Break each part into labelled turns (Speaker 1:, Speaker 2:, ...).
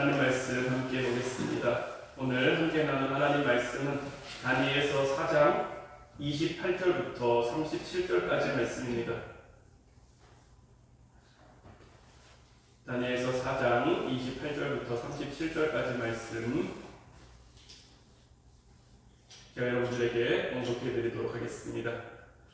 Speaker 1: 하나님 말씀 함께 보겠습니다. 오늘 함께 나눈 하나님 말씀은 다니엘서 4장 28절부터 37절까지 말씀입니다. 다니엘서 4장 28절부터 37절까지 말씀 제가 여러분들에게 봉독해 드리도록 하겠습니다.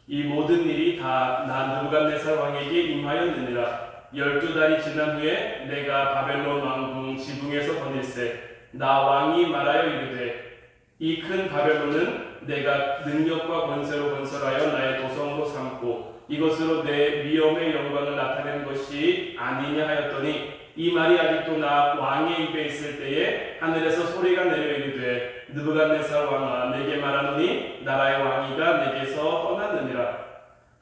Speaker 1: 이 모든 일이 다 나 느부갓네살 왕에게 임하였느니라. 12달이 지난 후에 내가 바벨론 왕궁 지붕에서 거닐세 나 왕이 말하여 이르되 이 큰 바벨론은 내가 능력과 권세로 건설하여 나의 도성으로 삼고 이것으로 내 위엄의 영광을 나타낸 것이 아니냐 하였더니 이 말이 아직도 나 왕의 입에 있을 때에 하늘에서 소리가 내려 이르되 느부갓네살 왕아 내게 말하노니 나라의 왕위가 내게서 떠났느니라.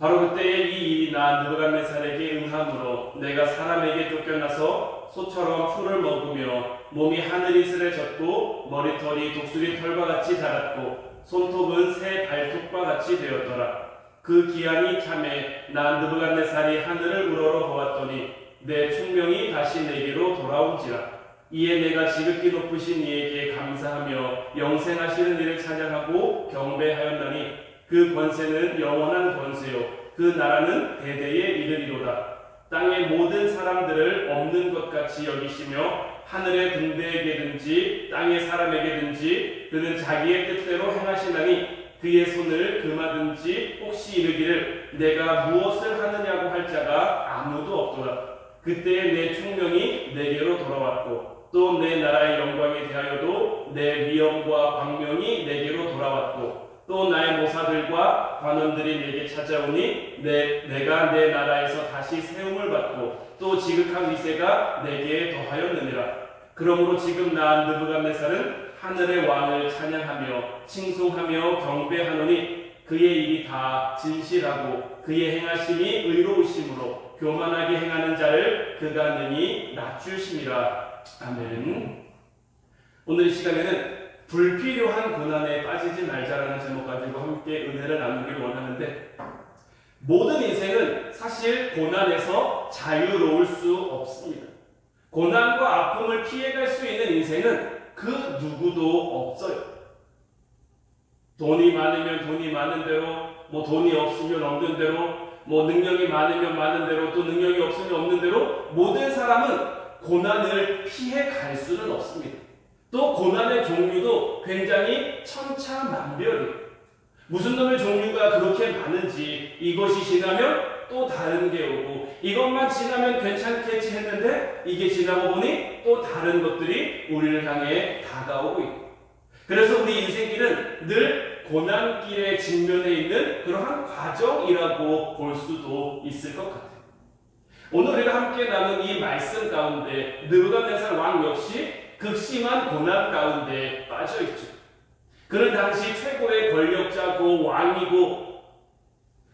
Speaker 1: 바로 그때에 이 일이 나 느부갓네살에게 응함으로 내가 사람에게 쫓겨나서 소처럼 풀을 먹으며 몸이 하늘이슬에 젖고 머리털이 독수리 털과 같이 자랐고 손톱은 새 발톱과 같이 되었더라. 그 기한이 참에 나 느부갓네살이 하늘을 우러러 보았더니 내 충명이 다시 내게로 돌아온지라. 이에 내가 지극히 높으신 이에게 감사하며 영생하시는 이를 찬양하고 경배하였나니 그 권세는 영원한 권세요 그 나라는 대대에 이르리로다. 땅의 모든 사람들을 없는 것 같이 여기시며 하늘의 군대에게든지 땅의 사람에게든지 그는 자기의 뜻대로 행하시나니 그의 손을 금하든지 혹시 이르기를 내가 무엇을 하느냐고 할 자가 아무도 없도다. 그때에 내 충명이 내게로 돌아왔고 또 내 나라의 영광에 대하여도 내 위엄과 광명이 내게로 돌아왔고 또 나의 모사들과 관원들이 내게 찾아오니 내가 내 나라에서 다시 세움을 받고 또 지극한 위세가 내게 더하였느니라. 그러므로 지금 나 느부갓네살은 하늘의 왕을 찬양하며 칭송하며 경배하노니 그의 일이 다 진실하고 그의 행하심이 의로우심으로 교만하게 행하는 자를 그가 능히 낮추심이라. 아멘. 오늘 이 시간에는 불필요한 고난에 빠지지 말자라는 제목 가지고 함께 은혜를 나누기를 원하는데, 모든 인생은 사실 고난에서 자유로울 수 없습니다. 고난과 아픔을 피해갈 수 있는 인생은 그 누구도 없어요. 돈이 많으면 돈이 많은 대로, 돈이 없으면 없는 대로, 능력이 많으면 많은 대로, 또 능력이 없으면 없는 대로 모든 사람은 고난을 피해 갈 수는 없습니다. 또 고난의 종류도 굉장히 천차만별이에요. 무슨 놈의 종류가 그렇게 많은지, 이것이 지나면 또 다른 게 오고, 이것만 지나면 괜찮겠지 했는데 이게 지나고 보니 또 다른 것들이 우리를 향해 다가오고 있고, 그래서 우리 인생길은 늘 고난길에 직면해 있는 그러한 과정이라고 볼 수도 있을 것 같아요. 오늘 우리가 함께 나눈 이 말씀 가운데 느부갓네살 왕 역시 극심한 고난 가운데 빠져있죠. 그는 당시 최고의 권력자고 왕이고,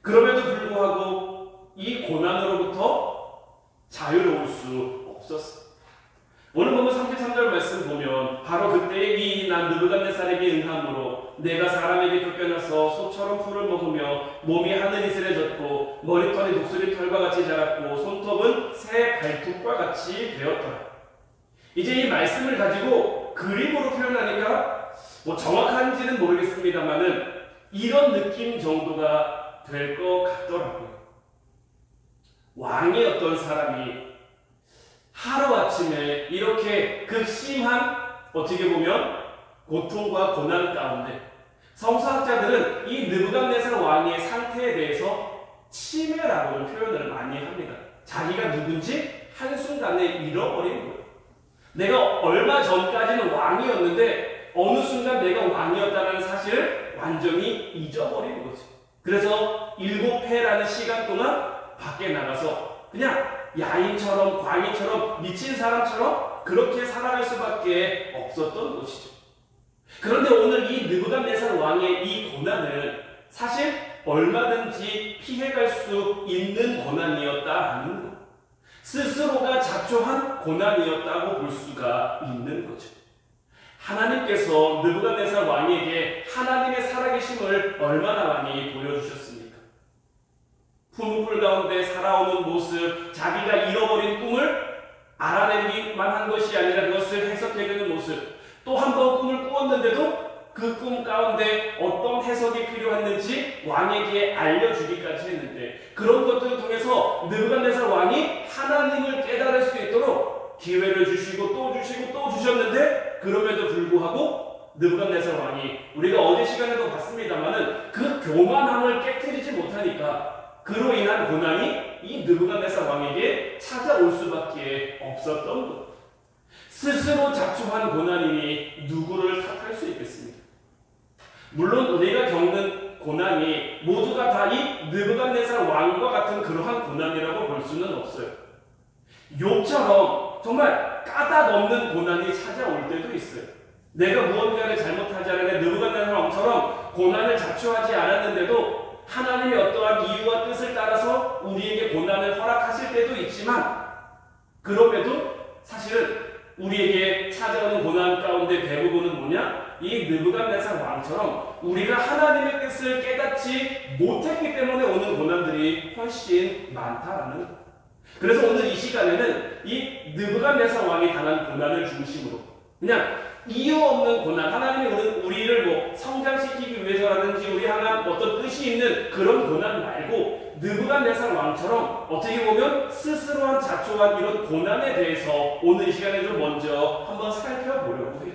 Speaker 1: 그럼에도 불구하고 이 고난으로부터 자유로울 수 없었어요. 오늘 보면 33절 말씀 보면 바로 그때에 이 일이 난 느부갓네살에게 응함으로 내가 사람에게 쫓겨나서 소처럼 풀을 먹으며 몸이 하늘이슬에 젖고 머리털이 독수리 털과 같이 자랐고 손톱은 새 발톱과 같이 되었더라. 이제 이 말씀을 가지고 그림으로 표현하니까 정확한지는 모르겠습니다만은 이런 느낌 정도가 될 것 같더라고요. 왕의 어떤 사람이 하루아침에 이렇게 극심한, 어떻게 보면 고통과 고난 가운데, 성서학자들은 이 느부갓네살 왕의 상태에 대해서 치매라고는 표현을 많이 합니다. 자기가 누군지 한순간에 잃어버린 거예요. 내가 얼마 전까지는 왕이었는데 어느 순간 내가 왕이었다는 사실을 완전히 잊어버린 거죠. 그래서 7회라는 시간 동안 밖에 나가서 그냥 야인처럼 광인처럼 미친 사람처럼 그렇게 살아갈 수밖에 없었던 것이죠. 그런데 오늘 이 느부갓네살 왕의 이 고난을 사실 얼마든지 피해갈 수 있는 고난이었다는 것, 스스로가 자초한 고난이었다고 볼 수가 있는 거죠. 하나님께서 느부갓네살 왕에게 하나님의 살아계심을 얼마나 많이 보여주셨습니까? 풀무불 가운데 살아오는 모습, 자기가 잃어버린 꿈을 알아내기만 한 것이 아니라 그것을 또 한 번 꿈을 꾸었는데도 그 꿈 가운데 어떤 해석이 필요했는지 왕에게 알려주기까지 했는데, 그런 것들을 통해서 느부갓네살 왕이 하나님을 깨달을 수 있도록 기회를 주시고 또 주시고 또 주셨는데, 그럼에도 불구하고 느부갓네살 왕이, 우리가 어제 시간에도 봤습니다마는 그 교만함을 깨트리지 못하니까 그로 인한 고난이 이 느부갓네살 왕에게 찾아올 수밖에 없었던 것. 스스로 자초한 고난이니 누구를 탓할 수 있겠습니까? 물론 우리가 겪는 고난이 모두가 다 이 느부갓네살 왕과 같은 그러한 고난이라고 볼 수는 없어요. 욥처럼 정말 까닭 없는 고난이 찾아올 때도 있어요. 내가 무언가를 잘못하지 않은 느부갓네살 왕처럼 고난을 자초하지 않았는데도 하나님의 어떠한 이유와 뜻을 따라서 우리에게 고난을 허락하실 때도 있지만, 그럼에도 사실은 우리에게 찾아오는 고난 가운데 대부분은 뭐냐? 이 느부갓네살 왕처럼 우리가 하나님의 뜻을 깨닫지 못했기 때문에 오는 고난들이 훨씬 많다라는 것. 그래서 오늘 이 시간에는 이 느부갓네살 왕이 당한 고난을 중심으로, 그냥 이유 없는 고난, 하나님이 우리를 뭐 성장시키기 위해서라든지 우리 향한 어떤 뜻이 있는 그런 고난 말고, 느부갓네살 왕처럼 어떻게 보면 스스로한 자초한 이런 고난에 대해서 오늘 이 시간에 좀 먼저 한번 살펴보려고 해요.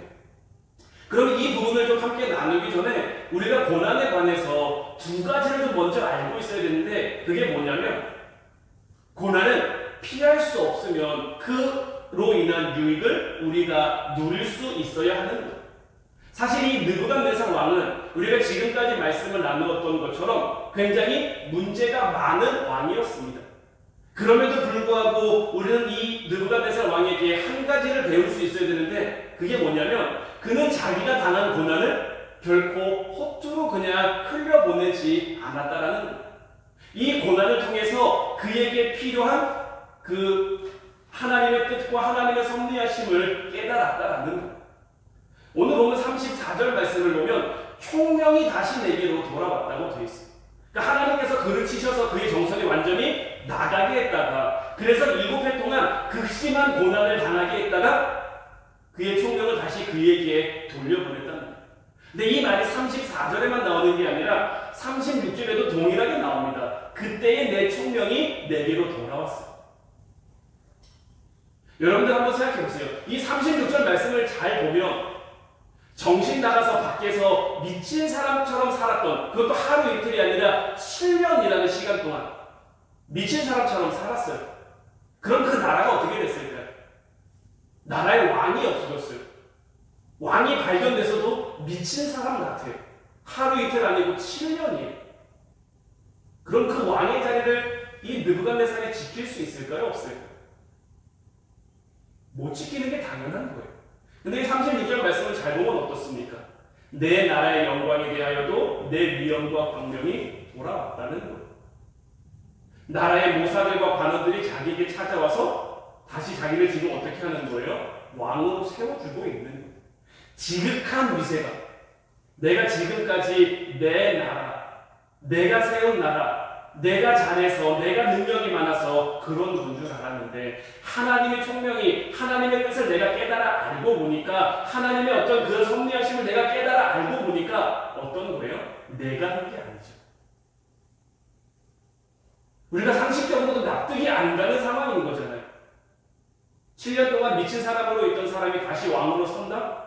Speaker 1: 그럼 이 부분을 좀 함께 나누기 전에 우리가 고난에 관해서 두 가지를 좀 먼저 알고 있어야 되는데, 그게 뭐냐면, 고난은 피할 수 없으면 그로 인한 유익을 우리가 누릴 수 있어야 하는 것. 사실 이 느부갓네살 왕은 우리가 지금까지 말씀을 나누었던 것처럼 굉장히 문제가 많은 왕이었습니다. 그럼에도 불구하고 우리는 이 느부갓네살 왕에게 한 가지를 배울 수 있어야 되는데, 그게 뭐냐면, 그는 자기가 당한 고난을 결코 허투루 그냥 흘려보내지 않았다라는 것. 이 고난을 통해서 그에게 필요한 그 하나님의 뜻과 하나님의 섭리하심을 깨달았다라는 것. 오늘 보면 34절 말씀을 보면 총명이 다시 내게로 돌아왔다고 되어 있어요. 그러니까 하나님께서 그를 치셔서 그의 정성이 완전히 나가게 했다가, 그래서 7해 동안 극심한 고난을 당하게 했다가 그의 총명을 다시 그에게 돌려보냈다는 거예요. 근데 이 말이 34절에만 나오는 게 아니라 36절에도 동일하게 나옵니다. 그때의 내 총명이 내게로 돌아왔어요. 여러분들 한번 생각해 보세요. 이 36절 말씀을 잘 보면 정신 나가서 밖에서 미친 사람처럼 살았던, 그것도 하루 이틀이 아니라 7년이라는 시간 동안 미친 사람처럼 살았어요. 그럼 그 나라가 어떻게 됐을까요? 나라에 왕이 없어졌어요. 왕이 발견돼서도 미친 사람 같아요. 하루 이틀 아니고 7년이에요. 그럼 그 왕의 자리를 이 느부갓네살이 지킬 수 있을까요? 없을까요? 못 지키는 게 당연한 거예요. 근데 이 36절 말씀을 잘 보면 어떻습니까? 내 나라의 영광에 대하여도 내 위엄과 광명이 돌아왔다는 거예요. 나라의 모사들과 관원들이 자기에게 찾아와서 다시 자기를 지금 어떻게 하는 거예요? 왕으로 세워주고 있는 거예요. 지극한 위세가, 내가 지금까지 내 나라, 내가 세운 나라, 내가 잘해서, 내가 능력이 많아서 그런 분 줄 알았는데, 하나님의 총명이, 하나님의 뜻을 내가 깨달아 알고 보니까, 하나님의 어떤 그런 섭리하심을 내가 깨달아 알고 보니까 어떤 거예요? 내가 한 게 아니죠. 우리가 상식적으로도 납득이 안 가는 상황인 거잖아요. 7년 동안 미친 사람으로 있던 사람이 다시 왕으로 선다?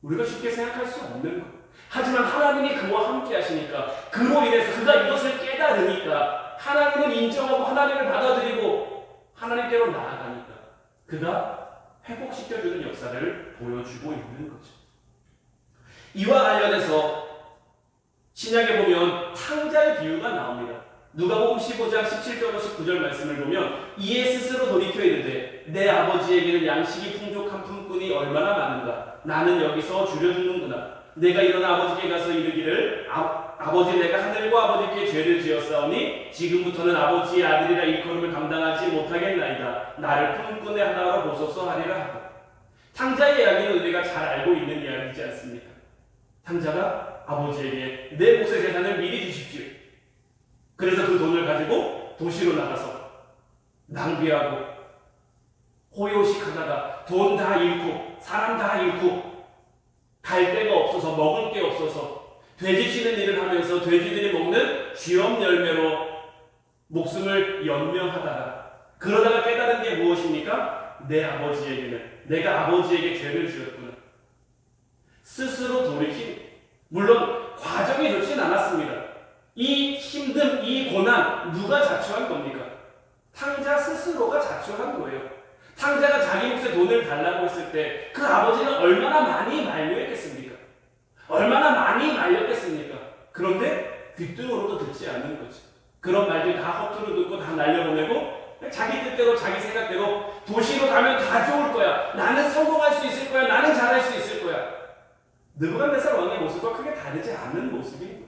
Speaker 1: 우리가 쉽게 생각할 수 없는 거예요. 하지만 하나님이 그와 함께 하시니까, 그로 인해서 그가 이것을 깨달으니까, 하나님을 인정하고 하나님을 받아들이고 하나님께로 나아가니까 그가 회복시켜주는 역사를 보여주고 있는 거죠. 이와 관련해서 신약에 보면 탕자의 비유가 나옵니다. 누가복음 15장 17절로 19절 말씀을 보면, 이에 스스로 돌이켜 이르되 내 아버지에게는 양식이 풍족한 품꾼이 얼마나 많은가. 나는 여기서 줄여주는구나. 내가 일어나 아버지께 가서 이르기를 아버지, 내가 하늘과 아버지께 죄를 지었사오니 지금부터는 아버지의 아들이라 일컬음을 감당하지 못하겠나이다. 나를 품꾼의 하나로 보소서 하리라 하고. 탕자의 이야기는 우리가 잘 알고 있는 이야기이지 않습니까? 탕자가 아버지에게 내 몫의 재산을 미리 주십시오. 그래서 그 돈을 가지고 도시로 나가서 낭비하고 호요식하다가 돈 다 잃고 사람 다 잃고 갈 데가 없어서 먹을 게 없어서 돼지 치는 일을 하면서 돼지들이 먹는 쥐엄 열매로 목숨을 연명하다가 그러다가 깨달은 게 무엇입니까? 내 아버지에게는 내가 아버지에게 죄를 지었구나. 스스로 돌이킨, 물론 과정이 좋진 않았습니다. 이 힘든 이 고난 누가 자초한 겁니까? 탕자 스스로가 자초한 거예요. 탕자가 자기 몫의 돈을 달라고 했을 때 그 아버지는 얼마나 많이 만류했겠습니까? 얼마나 많이 말렸겠습니까? 그런데 귀등으로도 듣지 않는 거지. 그런 말들 다 허투루 듣고 다 날려보내고 자기 뜻대로 자기 생각대로 도시로 가면 다 좋을 거야. 나는 성공할 수 있을 거야. 나는 잘할 수 있을 거야. 느부갓네살 왕의 모습과 크게 다르지 않는 모습인 거예요.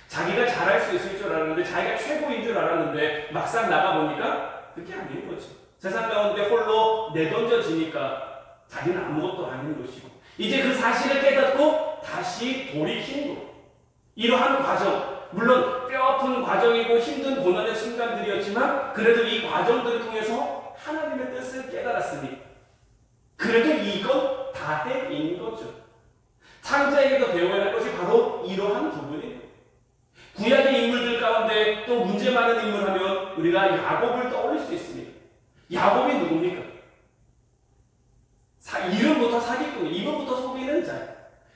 Speaker 1: 자기가 잘할 수 있을 줄 알았는데 자기가 최고인 줄 알았는데 막상 나가보니까 그게 아닌 거지. 세상 가운데 홀로 내던져지니까 자기는 아무것도 아닌 것이고 이제 그 사실을 깨닫고 다시 돌이키는 거. 이러한 과정, 물론 뼈아픈 과정이고 힘든 고난의 순간들이었지만 그래도 이 과정들을 통해서 하나님의 뜻을 깨달았으니 그래도 이건 다행인 거죠. 탕자에게도 배워야 할 것이 바로 이러한 부분이에요. 구약의 인물들 가운데 또 문제 많은 인물 하면 우리가 야곱을 떠올릴 수 있습니다. 야곱이 누굽니까? 이름부터 사기꾼, 이름부터 속이는 자.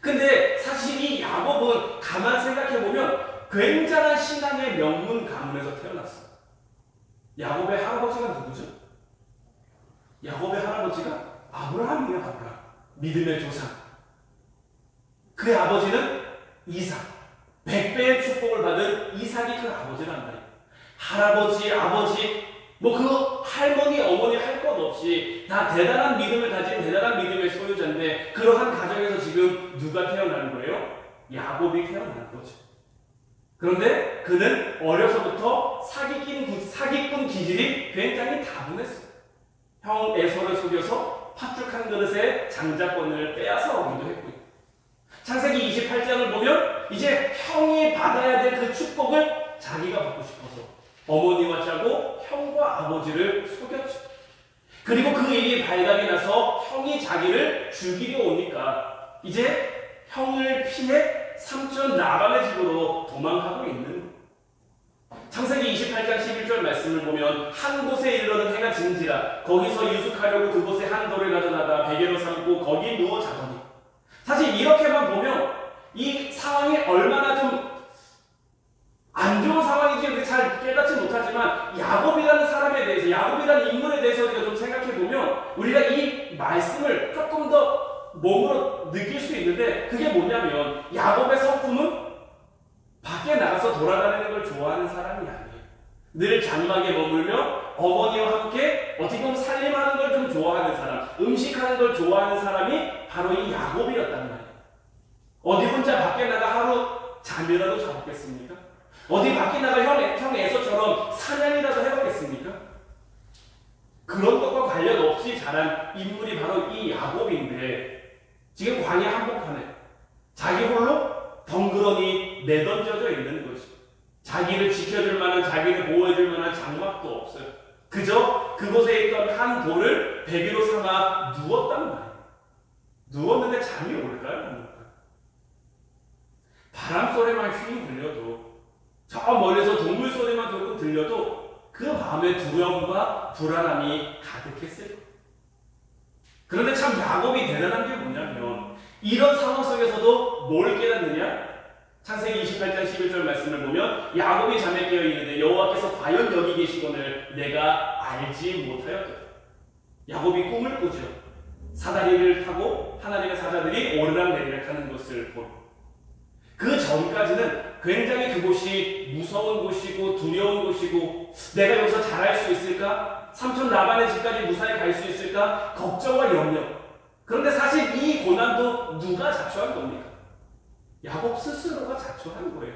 Speaker 1: 근데 사실 이 야곱은 가만 생각해보면 굉장한 신앙의 명문 가문에서 태어났어요. 야곱의 할아버지가 누구죠? 야곱의 할아버지가 아브라함이에요. 아브라함. 믿음의 조상. 그의 아버지는 이삭. 100배의 축복을 받은 이삭이 그 아버지란 말이에요. 할아버지, 아버지, 그 할머니, 어머니 할 것 없이 다 대단한 믿음을 가진 대단한 믿음의 소유자인데 그러한 가정에서 지금 누가 태어난 거예요? 야곱이 태어난 거죠. 그런데 그는 어려서부터 사기꾼 기질이 굉장히 다분했어요. 형 에서를 속여서 팥죽 한 그릇에 장자권을 빼앗아 오기도 했고요. 창세기 28장을 보면 이제 형이 받아야 될 그 축복을 자기가 받고 싶어서 어머니와 짜고 형과 아버지를 속였죠. 그리고 그 일이 발각이 나서 형이 자기를 죽이려 오니까 이제 형을 피해 삼촌 라반의 집으로 도망가고 있는 거예요. 창세기 28장 11절 말씀을 보면 한 곳에 이르러는 해가 진지라 거기서 유숙하려고 그곳에 한 돌을 가져다가 베개로 삼고 거기 누워 자더니 사실 이렇게만 보면 이 상황이 얼마나 좀 안 좋은 상황인지 우리 잘 깨닫지 못하지만 야곱이라는 사람에 대해서 야곱이라는 인물에 대해서 우리가 좀 생각해보면 우리가 이 말씀을 조금 더 몸으로 느낄 수 있는데 그게 뭐냐면 야곱의 성품은 밖에 나가서 돌아다니는 걸 좋아하는 사람이 아니에요. 늘 장막에 머물며 어머니와 함께 어떻게 보면 살림하는 걸 좀 좋아하는 사람, 음식하는 걸 좋아하는 사람이 바로 이 야곱이었단 말이에요. 어디 혼자 밖에 나가 하루 잠이라도 자봤겠습니까? 어디 밖에 나가 형 에서처럼 사냥이라도 해봤겠습니까? 그런 것과 관련 없이 자란 인물이 바로 이 야곱인데 지금 광야 한복판에 자기 홀로 덩그러니 내던져져 있는 거죠. 자기를 지켜줄 만한, 자기를 보호해줄 만한 장막도 없어요. 그저 그곳에 있던 한 돌을 베개로 삼아 누웠단 말이에요. 누웠는데 잠이 올까요? 바람 소리만 휘 들려도 저 멀리서 동물 소리만 조금 들려도 그 마음에 두려움과 불안함이 가득했을 거예요. 그런데 참 야곱이 대단한 게 뭐냐면 이런 상황 속에서도 뭘 깨닫느냐? 창세기 28장 11절 말씀을 보면 야곱이 잠에 깨어 있는데 여호와께서 과연 여기 계시거늘 내가 알지 못하였다. 야곱이 꿈을 꾸죠. 사다리를 타고 하나님의 사자들이 오르락내리락 하는 것을 보고 그 전까지는 굉장히 그곳이 무서운 곳이고 두려운 곳이고 내가 여기서 잘할 수 있을까? 삼촌 라반의 집까지 무사히 갈 수 있을까? 걱정과 염려. 그런데 사실 이 고난도 누가 자초한 겁니까? 야곱 스스로가 자초한 거예요.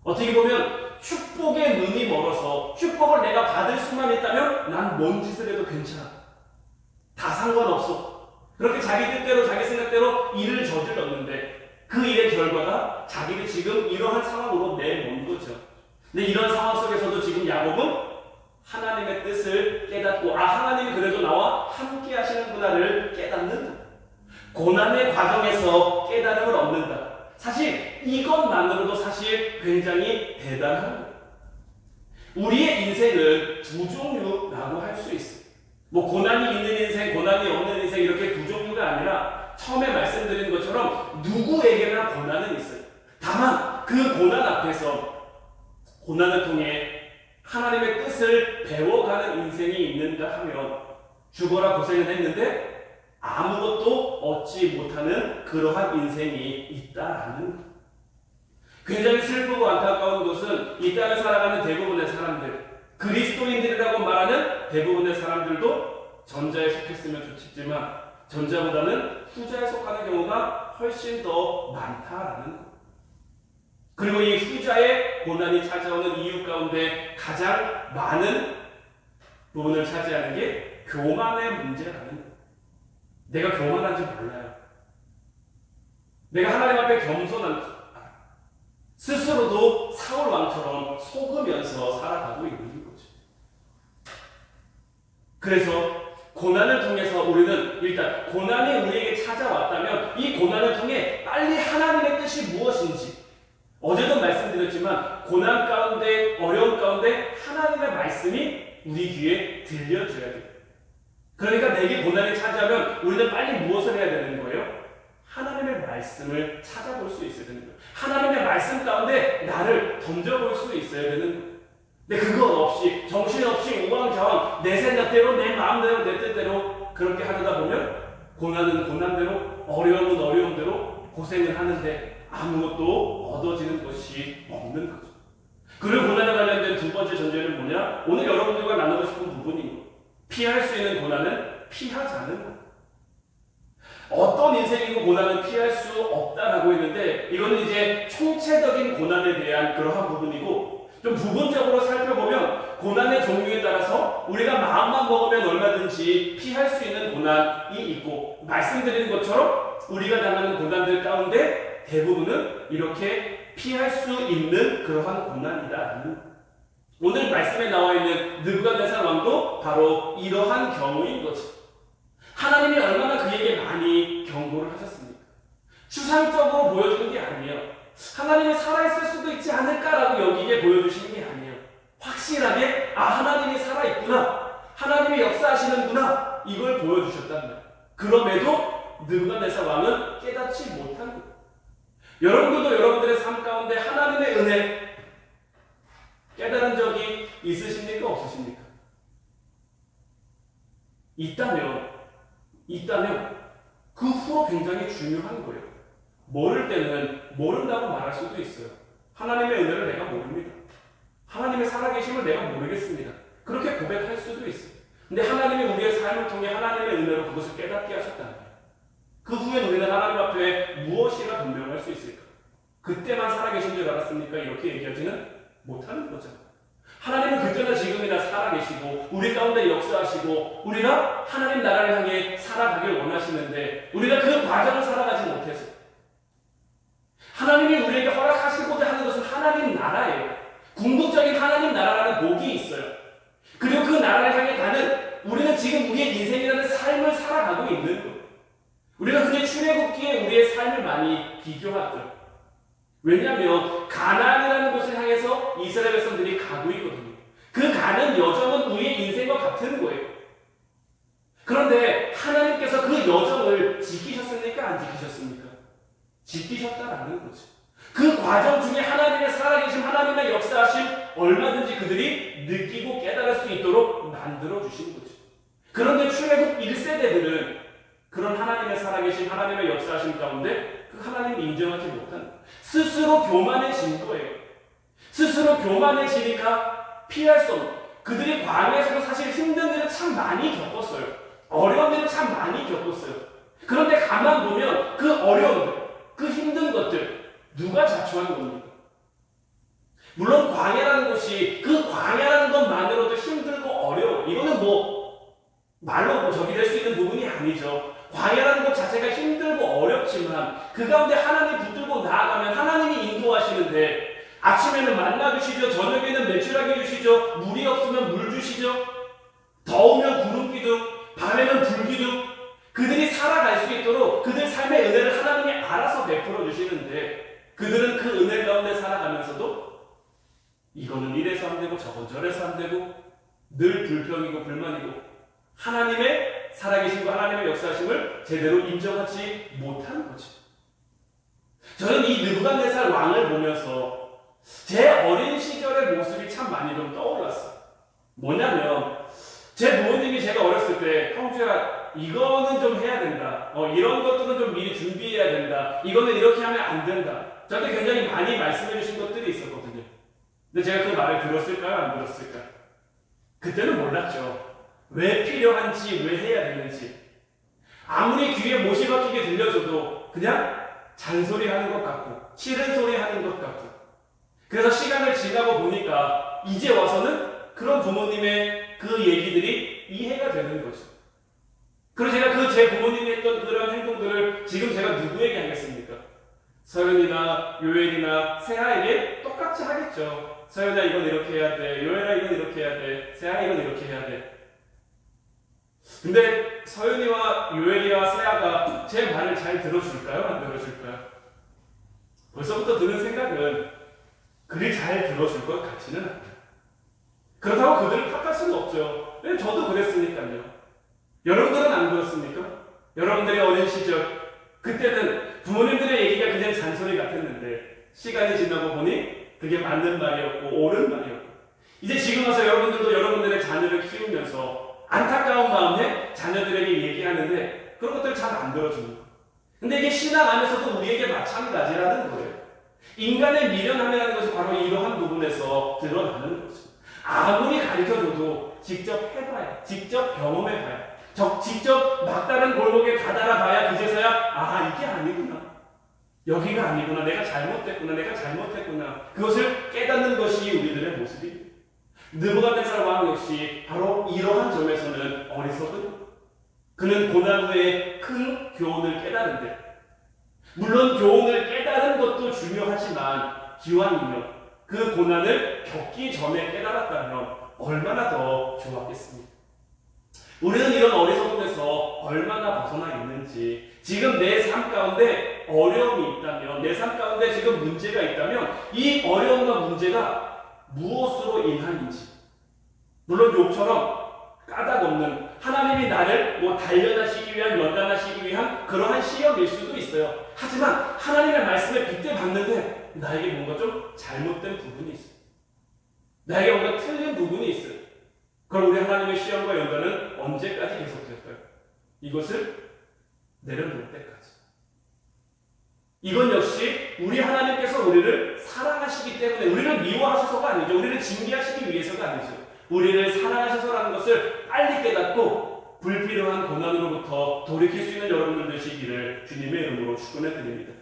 Speaker 1: 어떻게 보면 축복의 눈이 멀어서 축복을 내가 받을 수만 있다면 난 뭔 짓을 해도 괜찮아. 다 상관없어. 그렇게 자기 뜻대로 자기 생각대로 일을 저질렀는데 그 일의 결과가 자기를 지금 이러한 상황으로 내몬 거죠. 근데 이런 상황 속에서도 지금 야곱은 하나님의 뜻을 깨닫고 하나님이 그래도 나와 함께 하시는구나를 깨닫는 고난의 과정에서 깨달음을 얻는다. 사실 이것만으로도 사실 굉장히 대단한 거예요. 우리의 인생은 두 종류라고 할 수 있어요. 뭐 고난이 있는 인생, 고난이 없는 인생 이렇게 두 종류가 아니라 처음에 말씀드린 것처럼 누구에게나 고난은 있어요. 다만 그 고난 앞에서 고난을 통해 하나님의 뜻을 배워가는 인생이 있는가 하면 죽어라 고생을 했는데 아무것도 얻지 못하는 그러한 인생이 있다라는 것. 굉장히 슬프고 안타까운 것은 이 땅을 살아가는 대부분의 사람들, 그리스도인들이라고 말하는 대부분의 사람들도 전자에 속했으면 좋겠지만 전자보다는 후자에 속하는 경우가 훨씬 더 많다라는 것. 그리고 이 후자의 고난이 찾아오는 이유 가운데 가장 많은 부분을 차지하는 게 교만의 문제라는 것. 내가 교만한지 몰라요. 내가 하나님 앞에 겸손한 스스로도 사울 왕처럼 속으면서 살아가고 있는 거죠. 그래서 고난을 통해서 우리는 일단 고난이 우리에게 찾아왔다면 이 고난을 통해 빨리 하나님의 뜻이 무엇인지, 어제도 말씀드렸지만 고난 가운데 어려움 가운데 하나님의 말씀이 우리 귀에 들려줘야 돼요. 그러니까 내게 고난이 찾아오면 우리는 빨리 무엇을 해야 되는 거예요? 하나님의 말씀을 찾아볼 수 있어야 되는 거예요. 하나님의 말씀 가운데 나를 던져볼 수 있어야 되는 거예요. 근데 그것 없이 정신없이 우왕좌왕 내 생각대로 내 마음대로 내 뜻대로 그렇게 하다 보면 고난은 고난대로 어려움은 어려움대로 고생을 하는데 아무것도 얻어지는 것이 없는 거죠. 그리고 고난에 관련된 두 번째 전제는 뭐냐? 오늘 여러분들과 나누고 싶은 부분인 거. 피할 수 있는 고난은 피하자는 것. 어떤 인생이고 고난은 피할 수 없다라고 했는데 이거는 이제 총체적인 고난에 대한 그러한 부분이고 좀 부분적으로 살펴보면 고난의 종류에 따라서 우리가 마음만 먹으면 얼마든지 피할 수 있는 고난이 있고 말씀드린 것처럼 우리가 당하는 고난들 가운데 대부분은 이렇게 피할 수 있는 그러한 고난이다. 오늘 말씀에 나와 있는 느부갓네살 왕도 바로 이러한 경우인 거죠. 하나님이 얼마나 그에게 많이 경고를 하셨습니까? 추상적으로 보여주는 게 아니에요. 하나님이 살아있을 수도 있지 않을까라고 여기게 보여주시는 게 아니에요. 확실하게 하나님이 살아있구나, 하나님이 역사하시는구나 이걸 보여주셨단 말이에요. 그럼에도 느부갓네살 왕은 깨닫지 못한 거예요. 여러분들도 여러분들의 삶 가운데 하나님의 은혜 깨달은 적이 있으십니까? 없으십니까? 있다면 그 후로 굉장히 중요한 거예요. 모를 때는 모른다고 말할 수도 있어요. 하나님의 은혜를 내가 모릅니다. 하나님의 살아계심을 내가 모르겠습니다. 그렇게 고백할 수도 있어요. 근데 하나님이 우리의 삶을 통해 하나님의 은혜로 그것을 깨닫게 하셨다는 거예요. 그 후에 우리는 하나님 앞에 무엇이라 변명할 수 있을까? 그때만 살아계신 줄 알았습니까? 이렇게 얘기하지는 못하는 거죠. 하나님은 그때나 지금이나 살아계시고 우리 가운데 역사하시고 우리가 하나님 나라를 향해 살아가길 원하시는데 우리가 그 과정을 살아가지 못해서 하나님이 우리에게 허락하시고자 하는 것은 하나님 나라예요. 궁극적인 하나님 나라라는 복이 있어요. 그리고 그 나라를 향해 가는 우리는 지금 우리의 인생이라는 삶을 살아가고 있는 거예요. 우리가 그게 출애굽기에 우리의 삶을 많이 비교하죠. 왜냐하면 가나안이라는 곳을 향해서 이스라엘 백성들이 가고 있거든요. 그 가는 여정은 우리의 인생과 같은 거예요. 그런데 하나님께서 그 여정을 지키셨습니까? 안 지키셨습니까? 지키셨다라는 거죠. 그 과정 중에 하나님의 살아계심, 하나님의 역사하심 얼마든지 그들이 느끼고 깨달을 수 있도록 만들어주신 거죠. 그런데 출애굽 1세대들은 그런 하나님의 살아계심, 하나님의 역사하심 가운데 그 하나님을 인정하지 못한 스스로 교만해진 거예요. 스스로 교만해지니까 피할 수 없는 그들이 광야에서도 사실 힘든 일을 참 많이 겪었어요. 어려운 일을 참 많이 겪었어요. 그런데 가만 보면 그 어려움들, 그 힘든 것들 누가 자초한 겁니까? 물론 광야라는 것이 그 광야라는 것만으로도 힘들고 어려워. 이거는 말로 적이 될 수 있는 부분이 아니죠. 광야라는 것 자체가 힘들고 어렵지만 그 가운데 하나님 붙들고 나아가면 하나님이 인도하시는데 아침에는 만나 주시죠. 저녁에는 매출하게 주시죠. 물이 없으면 물 주시죠. 더우면 구름 기둥, 밤에는 불 기둥. 그들이 살아갈 수 있도록 그들 은혜를 하나님이 알아서 베풀어 주시는데 그들은 그 은혜 가운데 살아가면서도 이거는 이래서 안 되고 저건 저래서 안 되고 늘 불평이고 불만이고 하나님의 살아계신 하나님의 역사하심을 제대로 인정하지 못하는 거죠. 저는 이 느부갓네살 왕을 보면서 제 어린 시절의 모습이 참 많이 좀 떠올랐어요. 뭐냐면 제 부모님이 제가 어렸을 때 형제야 이거는 좀 해야 된다. 이런 것들은 좀 미리 준비해야 된다. 이거는 이렇게 하면 안 된다. 저한테 굉장히 많이 말씀해 주신 것들이 있었거든요. 근데 제가 그 말을 들었을까요? 안 들었을까요? 그때는 몰랐죠. 왜 필요한지, 왜 해야 되는지. 아무리 귀에 못이 박히게 들려줘도 그냥 잔소리 하는 것 같고 싫은 소리 하는 것 같고 그래서 시간을 지나고 보니까 이제 와서는 그런 부모님의 그 얘기들이 이해가 되는 거죠. 그리고 제가 그 제 부모님이 했던 그런 행동들을 지금 제가 누구에게 하겠습니까? 서연이나 요엘이나 세아에게 똑같이 하겠죠. 서연아 이건 이렇게 해야 돼. 요엘아 이건 이렇게 해야 돼. 세아 이건 이렇게 해야 돼. 근데 서연이와 요엘이와 세아가 제 말을 잘 들어줄까요? 안 들어줄까요? 벌써부터 드는 생각은 그리 잘 들어줄 것 같지는 않아요. 그렇다고 그들을 탓할 수는 없죠. 왜? 저도 그랬으니까요. 여러분들은 안 그렇습니까? 여러분들의 어린 시절 그때는 부모님들의 얘기가 그냥 잔소리 같았는데 시간이 지나고 보니 그게 맞는 말이었고 옳은 말이었고 이제 지금 와서 여러분들도 여러분들의 자녀를 키우면서 안타까운 마음에 자녀들에게 얘기하는데 그런 것들 잘 안 들어주는 거예요. 근데 이게 신앙 안에서도 우리에게 마찬가지라는 거예요. 인간의 미련함이라는 것이 바로 이러한 부분에서 드러나는 거죠. 아무리 가르쳐줘도 직접 해봐야, 직접 경험해봐야, 직접 막다른 골목에 가달아 봐야 그제서야 이게 아니구나. 여기가 아니구나. 내가 잘못됐구나. 내가 잘못했구나. 그것을 깨닫는 것이 우리들의 모습입니다. 느부갓네살 왕 역시 바로 이러한 점에서는 어리석은 그는 고난 후에 큰 교훈을 깨달은데 물론 교훈을 깨달은 것도 중요하지만 기왕이면 그 고난을 겪기 전에 깨달았다면 얼마나 더 좋았겠습니까? 우리는 이런 어리석음에서 얼마나 벗어나 있는지 지금 내 삶 가운데 어려움이 있다면 내 삶 가운데 지금 문제가 있다면 이 어려움과 문제가 무엇으로 인한인지 물론 욥처럼 까닭 없는 하나님이 나를 단련하시기 위한 연단하시기 위한 그러한 시험일 수도 있어요. 하지만 하나님의 말씀에 빗대봤는데 나에게 뭔가 좀 잘못된 부분이 있어요. 나에게 뭔가 틀린 부분이 있어요. 그럼 우리 하나님의 시험과 연단은 언제까지 계속될까요? 이것을 내려놓을 때까지. 이건 역시 우리 하나님께서 우리를 사랑하시기 때문에 우리를 미워하셔서가 아니죠. 우리를 징계하시기 위해서가 아니죠. 우리를 사랑하셔서라는 것을 빨리 깨닫고 불필요한 고난으로부터 돌이킬 수 있는 여러분들 되시기를 주님의 이름으로 축원해 드립니다.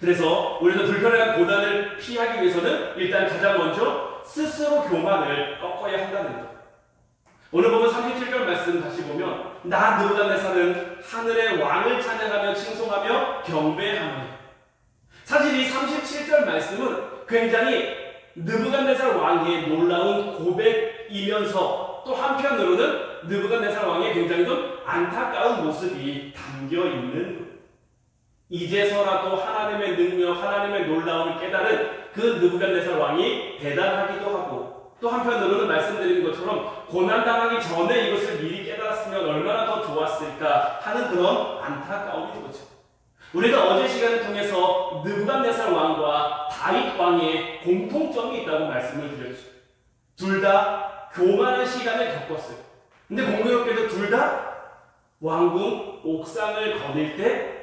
Speaker 1: 그래서 우리는 불편한 고난을 피하기 위해서는 일단 가장 먼저 스스로 교만을 꺾어야 한다는 것. 오늘 보면 37절 말씀 다시 보면 나 느부갓네살은 하늘의 왕을 찬양하며 칭송하며 경배하노니. 사실 이 37절 말씀은 굉장히 느부갓네살 왕의 놀라운 고백이면서 또 한편으로는 느부갓네살 왕의 굉장히 좀 안타까운 모습이 담겨 있는 것. 이제서라도 하나님의 능력, 하나님의 놀라움을 깨달은 그 느부갓네살 왕이 대단하기도 하고 또 한편으로는 말씀드린 것처럼 고난당하기 전에 이것을 미리 깨달았으면 얼마나 더 좋았을까 하는 그런 안타까움인 거죠. 우리가 어제 시간을 통해서 느부갓네살 왕과 다윗 왕의 공통점이 있다고 말씀을 드렸죠. 둘 다 교만한 시간을 겪었어요. 근데 공교롭게도 둘 다 왕궁 옥상을 거닐 때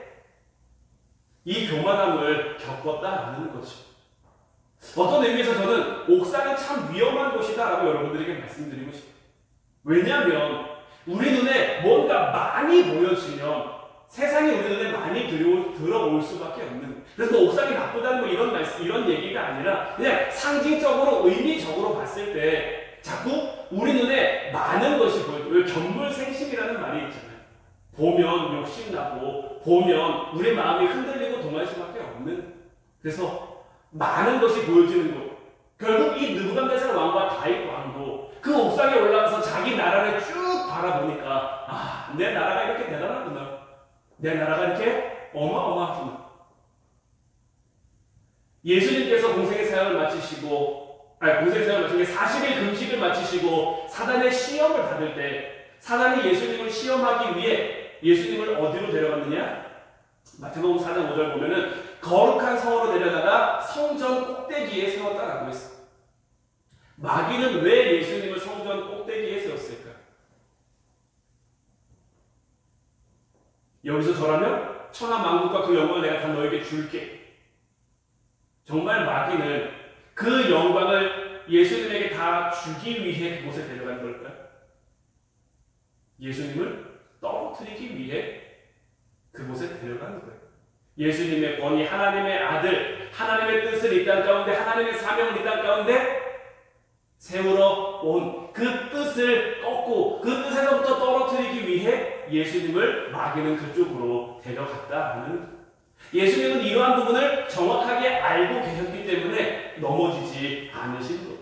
Speaker 1: 이 교만함을 겪었다라는 거죠. 어떤 의미에서 저는 옥상이 참 위험한 곳이다라고 여러분들에게 말씀드리고 싶어요. 왜냐하면 우리 눈에 뭔가 많이 보여지면 세상이 우리 눈에 많이 들어올 수밖에 없는. 그래서 옥상이 나쁘다는 이런 얘기가 아니라 그냥 상징적으로 의미적으로 봤을 때 자꾸 우리 눈에 많은 것이 보여요. 왜 견물생심이라는 말이 있잖아요. 보면 욕심나고 보면 우리 마음이 흔들리고 동할 수밖에 없는. 그래서 많은 것이 보여지는 것. 결국 이 느부갓네살 왕과 다윗 왕도 그 옥상에 올라가서 자기 나라를 쭉 바라보니까 내 나라가 이렇게 대단하구나. 내 나라가 이렇게 어마어마합니다. 예수님께서 공생의 사역을 마치시고, 공생의 사역을 마치고 40일 금식을 마치시고 사단의 시험을 받을 때 사단이 예수님을 시험하기 위해 예수님을 어디로 데려갔느냐? 마태복음 4장 5절 보면은 거룩한 성으로 데려다가 성전 꼭대기에 세웠다라고 했어요. 마귀는 왜 예수님을 성전 꼭대기에 세웠을까? 여기서 저라면 천하 만국과 그 영광을 내가 다 너에게 줄게. 정말 마귀는 그 영광을 예수님에게 다 주기 위해 그곳에 데려간 걸까요? 예수님을 떨어뜨리기 위해 그곳에 데려간 거예요. 예수님의 권위, 하나님의 아들, 하나님의 뜻을 이 땅 가운데, 하나님의 사명을 이 땅 가운데 세우러 온 그 뜻을 꺾고 그 뜻에서부터 떨어뜨리기 위해 예수님을 마귀는 그쪽으로 데려갔다는, 예수님은 이러한 부분을 정확하게 알고 계셨기 때문에 넘어지지 않으신 것.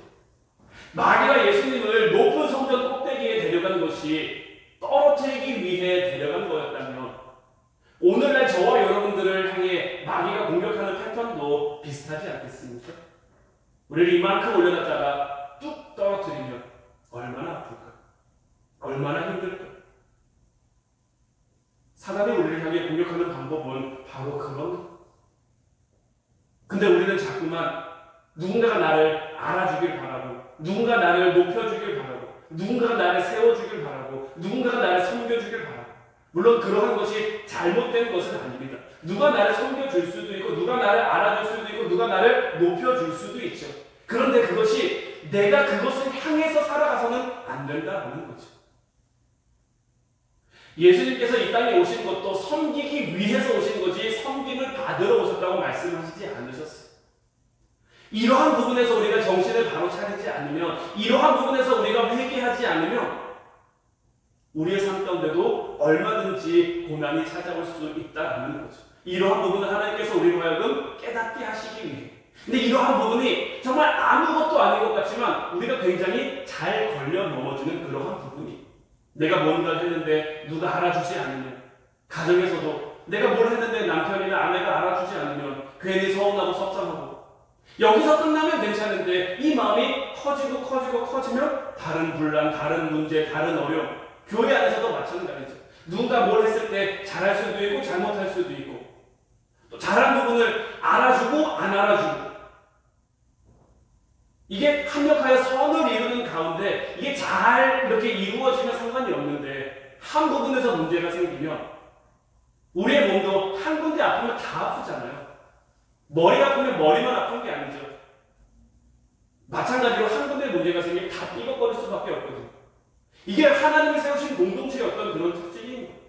Speaker 1: 마귀가 예수님을 높은 성전 꼭대기에 데려간 것이 떨어뜨리기 위해 데려간 거였다면 오늘날 저와 여러분들을 향해 마귀가 공격하는 패턴도 비슷하지 않겠습니까? 우리를 이만큼 올려놨다가 뚝 떨어뜨리면 얼마나 아플까? 얼마나 힘들까? 사단이 우리를 향해 공격하는 방법은 바로 그런 것. 근데 우리는 자꾸만 누군가가 나를 알아주길 바라고, 누군가 나를 높여주길 바라고, 누군가가 나를 세워주길 바라고, 누군가가 나를 섬겨주길 바라고. 물론 그러한 것이 잘못된 것은 아닙니다. 누가 나를 섬겨줄 수도 있고, 누가 나를 알아줄 수도 있고, 누가 나를 높여줄 수도 있죠. 그런데 그것이 내가 그것을 향해서 살아가서는 안 된다는 거죠. 예수님께서 이 땅에 오신 것도 섬기기 위해서 오신 거지 섬김을 받으러 오셨다고 말씀하시지 않으셨어요. 이러한 부분에서 우리가 정신을 바로 차리지 않으면, 이러한 부분에서 우리가 회개하지 않으면 우리의 삶 가운데도 얼마든지 고난이 찾아올 수 있다는 거죠. 이러한 부분을 하나님께서 우리로 하여금 깨닫게 하시기 위해. 근데 이러한 부분이 정말 아무것도 아닌 것 같지만 우리가 굉장히 잘 걸려 넘어지는 그러한 부분이, 내가 뭔가를 했는데 누가 알아주지 않으면, 가정에서도 내가 뭘 했는데 남편이나 아내가 알아주지 않으면 괜히 서운하고 속상하고, 여기서 끝나면 괜찮은데 이 마음이 커지고 커지면 다른 분란, 다른 문제, 다른 어려움, 교회 안에서도 마찬가지죠. 누군가 뭘 했을 때 잘할 수도 있고 잘못할 수도 있고, 또 잘한 부분을 알아주고 안 알아주고, 이게 합력하여 선을 이루는 가운데 이게 잘 이렇게 이루어지면 상관이 없는데 한 부분에서 문제가 생기면, 우리의 몸도 한 군데 아프면 다 아프잖아요. 머리 아프면 머리만 아픈 게 아니죠. 마찬가지로 한 군데 문제가 생기면 다 삐걱거릴 수밖에 없거든요. 이게 하나님이 세우신 공동체의 어떤 그런 특징인 거예요.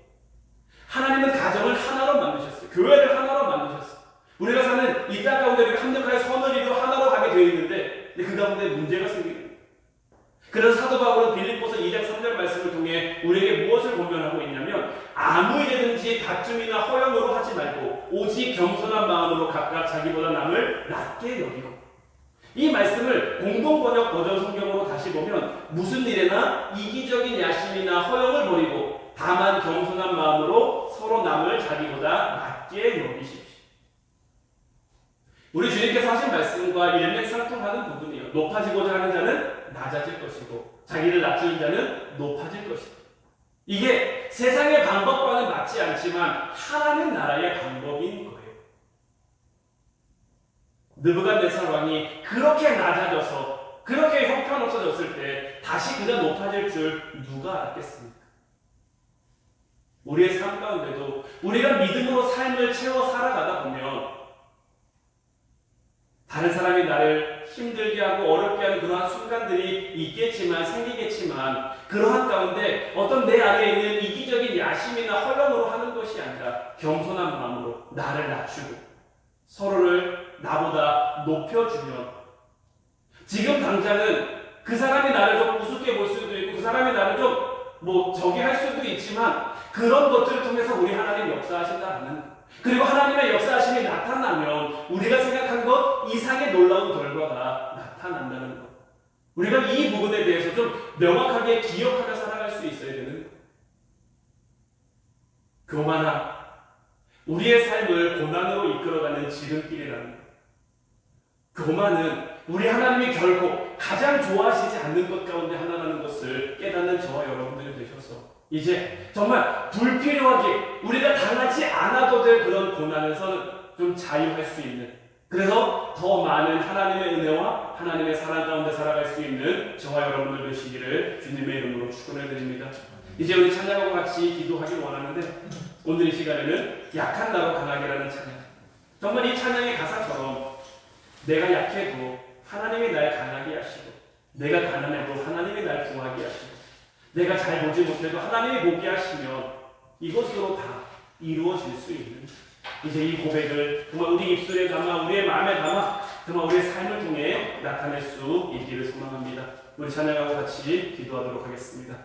Speaker 1: 하나님은 가정을 하나로 만드셨어요. 교회를 하나로 만드셨어요. 우리가 사는 이 땅 가운데 우리가 합력하여 선을 이루어 하나로 가게 되어 있는데 그 가운데 문제가 생깁니다. 그래서 사도 바울은 빌립보서 2장 3절 말씀을 통해 우리에게 무엇을 권면하고 있냐면, 아무 일이든지 다툼이나 허영으로 하지 말고 오직 겸손한 마음으로 각각 자기보다 남을 낮게 여기고. 이 말씀을 공동번역 버전 성경으로 다시 보면, 무슨 일에나 이기적인 야심이나 허영을 버리고 다만 겸손한 마음으로 서로 남을 자기보다 낮게 여기십시오. 우리 주님께서 하신 말씀과 일맥상통하는 부분이에요. 높아지고자 하는 자는 낮아질 것이고 자기를 낮추는 자는 높아질 것이다. 이게 세상의 방법과는 맞지 않지만 하나님 나라의 방법인 거예요. 느부갓네살 왕이 그렇게 낮아져서 그렇게 형편없어졌을 때 다시 그가 높아질 줄 누가 알았겠습니까? 우리의 삶 가운데도 우리가 믿음으로 삶을 채워 살아가다 보면 다른 사람이 나를 힘들게 하고 어렵게 하는 그러한 순간들이 있겠지만, 생기겠지만, 그러한 가운데 어떤 내 안에 있는 이기적인 야심이나 허영으로 하는 것이 아니라 겸손한 마음으로 나를 낮추고 서로를 나보다 높여주면, 지금 당장은 그 사람이 나를 좀 우습게 볼 수도 있고 그 사람이 나를 좀 저기 할 수도 있지만, 그런 것들을 통해서 우리 하나님 역사하신다는, 그리고 하나님의 역사하심이 나타나면 우리가 생각한 것 이상의 놀라운 결과가 나타난다는 것. 우리가 이 부분에 대해서 좀 명확하게 기억하며 살아갈 수 있어야 되는 것. 교만함, 우리의 삶을 고난으로 이끌어가는 지름길이라는 것. 교만은 우리 하나님이 결코 가장 좋아하시지 않는 것 가운데 하나라는 것을 깨닫는 저와 여러분들이 되셔서 이제 정말 불필요하게 우리가 당하지 않아도 될 그런 고난에서는 좀 자유할 수 있는, 그래서 더 많은 하나님의 은혜와 하나님의 사랑 가운데 살아갈 수 있는 저와 여러분들 되시기를 주님의 이름으로 축원해 드립니다. 이제 우리 찬양하고 같이 기도하길 원하는데, 오늘 이 시간에는 약한 나로 강하게라는 찬양, 정말 이 찬양의 가사처럼 내가 약해도 하나님이 날 강하게 하시고, 내가 가난해도 하나님이 날 구하게 하시고, 내가 잘 보지 못해도 하나님이 보게 하시면 이것으로 다 이루어질 수 있는, 이제 이 고백을 정말 우리 입술에 담아, 우리의 마음에 담아, 정말 우리의 삶을 통해 나타낼 수 있기를 소망합니다. 우리 찬양하고 같이 기도하도록 하겠습니다.